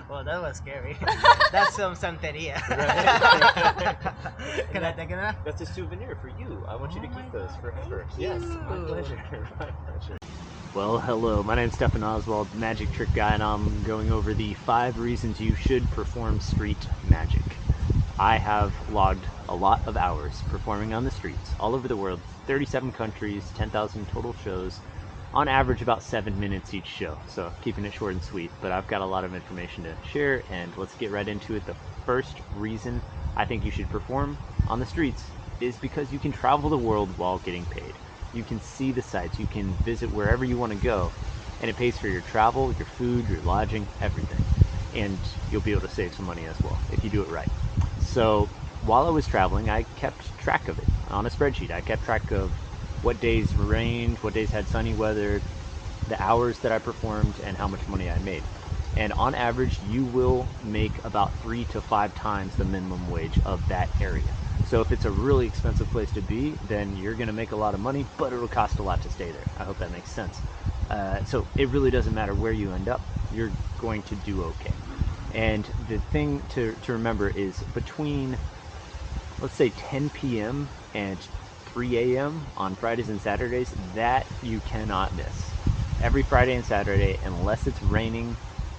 Well, that was scary. That's some santeria. Can I take it now? That's a souvenir for you. I want you to keep those forever. Yes, my pleasure. My pleasure. Well, hello. My name's Stefan Oswald, Magic Trick Guy, and I'm going over the 5 reasons you should perform street magic. I have logged a lot of hours performing on the streets all over the world, 37 countries, 10,000 total shows, on average about 7 minutes each show, so keeping it short and sweet, but I've got a lot of information to share, and let's get right into it. The first reason I think you should perform on the streets is because you can travel the world while getting paid. You can see the sights, you can visit wherever you want to go, and it pays for your travel, your food, your lodging, everything. And you'll be able to save some money as well if you do it right. So while I was traveling, I kept track of it on a spreadsheet. I kept track of what days rained, what days had sunny weather, the hours that I performed, and how much money I made. And on average, you will make about 3 to 5 times the minimum wage of that area. So if it's a really expensive place to be, then you're going to make a lot of money, but it'll cost a lot to stay there. I hope that makes sense. So it really doesn't matter where you end up, you're going to do okay. And the thing to remember is between, let's say, 10 p.m. and 3 a.m. on Fridays and Saturdays, that you cannot miss. Every Friday and Saturday, unless it's raining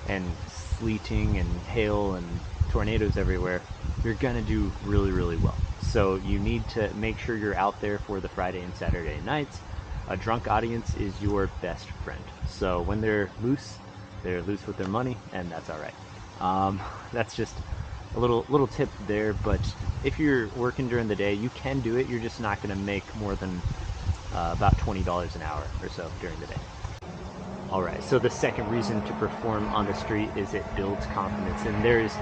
and sleeting and hail and tornadoes everywhere, you're gonna do really, really well. So you need to make sure you're out there for the Friday and Saturday nights. A drunk audience is your best friend. So when they're loose with their money, and that's all right. That's just a little tip there, but if you're working during the day, you can do it. You're just not going to make more than about $20 an hour or so during the day. All right, so the second reason to perform on the street is it builds confidence, and there is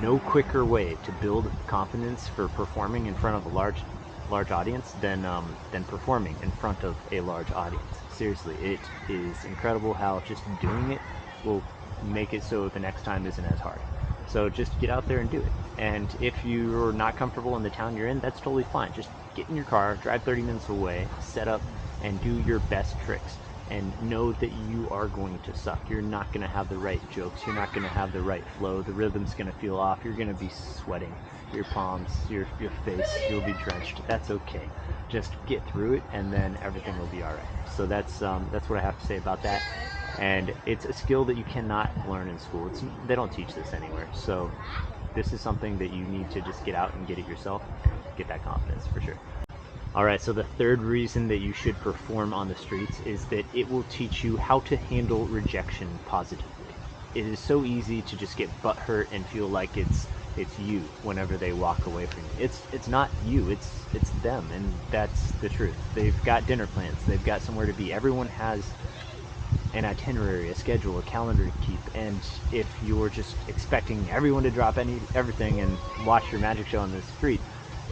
no quicker way to build confidence for performing in front of a large audience than performing in front of a large audience. Seriously, it is incredible how just doing it will make it so the next time isn't as hard. So just get out there and do it. And if you're not comfortable in the town you're in, that's totally fine. Just get in your car, drive 30 minutes away, set up, and do your best tricks. And know that you are going to suck. You're not going to have the right jokes. You're not going to have the right flow. The rhythm's going to feel off. You're going to be sweating. Your palms, your face, you'll be drenched. That's okay. Just get through it, and then everything will be all right. So that's what I have to say about that. And it's a skill that you cannot learn in school. They don't teach this anywhere. So this is something that you need to just get out and get it yourself and get that confidence for sure. All right, so the third reason that you should perform on the streets is that it will teach you how to handle rejection positively. It is so easy to just get butthurt and feel like it's you whenever they walk away from you. It's not you, it's them, and that's the truth. They've got dinner plans, they've got somewhere to be. Everyone has an itinerary, a schedule, a calendar to keep, and if you're just expecting everyone to drop everything and watch your magic show on the street,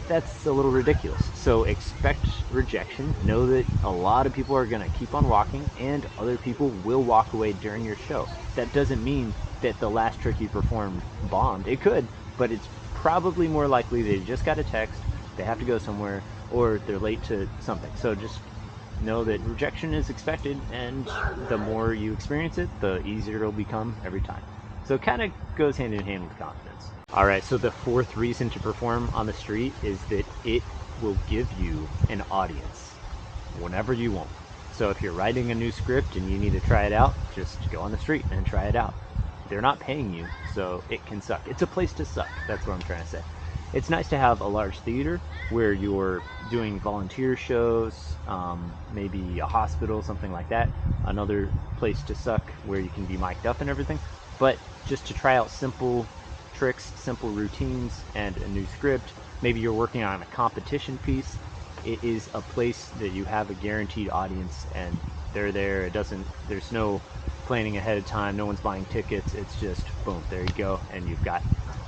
that's a little ridiculous. So expect rejection. Know that a lot of people are going to keep on walking, and other people will walk away during your show. That doesn't mean that the last trick you performed bombed. It could, but it's probably more likely they just got a text, they have to go somewhere, or they're late to something. So just know that rejection is expected, and the more you experience it, the easier it'll become every time. So it kind of goes hand in hand with confidence. All right, so the fourth reason to perform on the street is that it will give you an audience whenever you want. So if you're writing a new script and you need to try it out, just go on the street and try it out. They're not paying you, so it can suck. It's a place to suck, that's what I'm trying to say. It's nice to have a large theater where you're doing volunteer shows, maybe a hospital, something like that. Another place to suck where you can be mic'd up and everything. But just to try out simple tricks, simple routines, and a new script, maybe you're working on a competition piece, it is a place that you have a guaranteed audience, and they're there. There's no planning ahead of time, no one's buying tickets, it's just boom, there you go, and you've got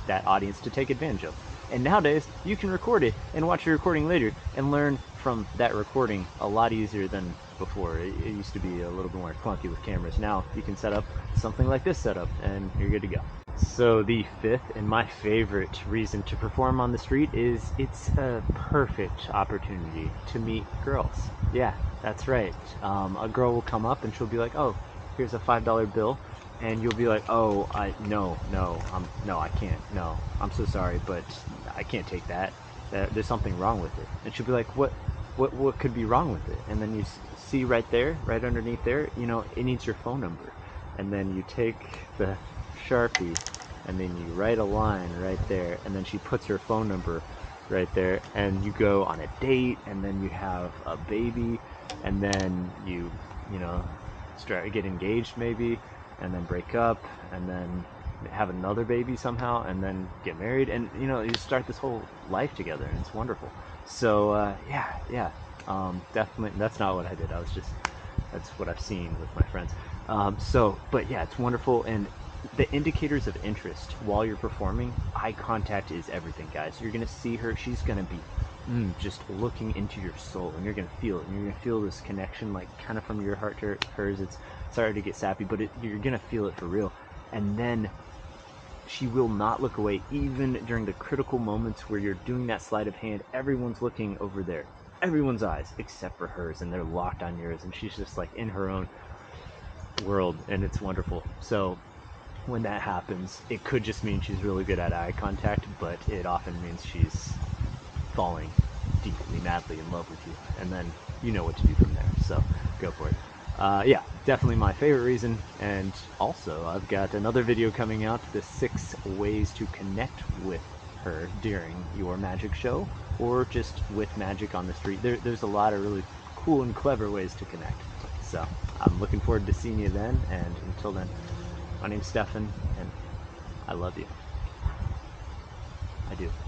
that audience to take advantage of. And nowadays, you can record it and watch your recording later and learn from that recording a lot easier than before. It used to be a little bit more clunky with cameras. Now you can set up something like this setup and you're good to go. So the fifth and my favorite reason to perform on the street is it's a perfect opportunity to meet girls. Yeah, that's right. A girl will come up and she'll be like, oh, here's a $5 bill. and you'll be like, oh, no, I can't, no, I'm so sorry, but I can't take that. There's something wrong with it. And she'll be like, what could be wrong with it? And then you see right there, right underneath there, you know, it needs your phone number. And then you take the Sharpie, and then you write a line right there, and then she puts her phone number right there, and you go on a date, and then you have a baby, and then you know, get engaged maybe, and then break up, and then have another baby somehow, and then get married, and you know, you start this whole life together, and it's wonderful. So yeah, definitely. That's not what I did. That's what I've seen with my friends. But yeah, it's wonderful. And the indicators of interest while you're performing, eye contact is everything, guys. You're gonna see her. She's gonna be just looking into your soul, and you're gonna feel it. And you're gonna feel this connection, like kind of from your heart to hers. It's sorry to get sappy, but you're gonna feel it for real. And then she will not look away, even during the critical moments where you're doing that sleight of hand. Everyone's looking over there, everyone's eyes except for hers, and they're locked on yours, and she's just like in her own world, and it's wonderful. So when that happens, it could just mean she's really good at eye contact, but it often means she's falling deeply, madly in love with you, and then you know what to do from there. So go for it. Yeah, definitely my favorite reason. And also, I've got another video coming out, the 6 ways to connect with her during your magic show, or just with magic on the street. There's a lot of really cool and clever ways to connect. So I'm looking forward to seeing you then, and until then, my name's Stefan, and I love you. I do.